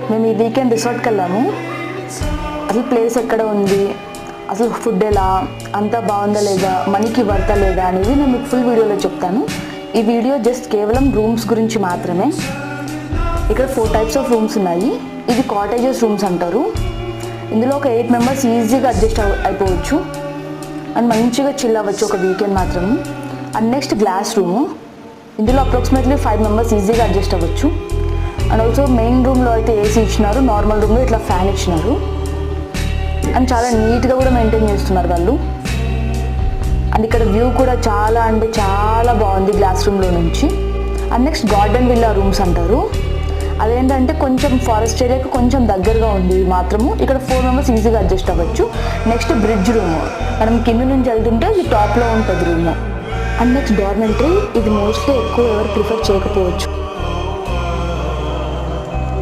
మేము ఈ వీకెండ్ రిసార్ట్కి వెళ్ళాము. అసలు ప్లేస్ ఎక్కడ ఉంది, అసలు ఫుడ్ ఎలా, అంతా బాగుందా లేదా, మనీకి వర్తా లేదా అనేది నేను మీకు ఫుల్ వీడియోలో చెప్తాను. ఈ వీడియో జస్ట్ కేవలం రూమ్స్ గురించి మాత్రమే. ఇక్కడ 4 types ఆఫ్ రూమ్స్ ఉన్నాయి. ఇది కాటేజెస్ రూమ్స్ అంటారు. ఇందులో ఒక 8 members ఈజీగా అడ్జస్ట్ అయిపోవచ్చు అండ్ మంచిగా చిల్ అవ్వచ్చు ఒక వీకెండ్ మాత్రం. And next glass room. ఇందులో అప్రాక్సిమేట్లీ 5 members ఈజీగా అడ్జస్ట్ అవ్వచ్చు. అండ్ ఆల్సో మెయిన్ రూమ్లో అయితే ఏసీ ఇచ్చినారు, నార్మల్ రూమ్లో ఇట్లా ఫ్యాన్ ఇచ్చినారు. అండ్ చాలా నీట్గా కూడా మెయింటైన్ చేస్తున్నారు వాళ్ళు. అండ్ ఇక్కడ వ్యూ కూడా చాలా అంటే చాలా బాగుంది గ్లాస్ రూమ్లో నుంచి. And next garden villa rooms అంటారు. అదేంటంటే కొంచెం ఫారెస్ట్ ఏరియాకి కొంచెం దగ్గరగా ఉంది మాత్రము. ఇక్కడ 4 members ఈజీగా అడ్జస్ట్ అవ్వచ్చు. నెక్స్ట్ బ్రిడ్జ్ రూమ్, మనం కింద నుంచి వెళ్తుంటే ఇది టాప్లో ఉంటుంది రూమ్. And next dormitory. ఇది మోస్ట్లీ ఎక్కువ ఎవరు ప్రిఫర్ చేయకపోవచ్చు.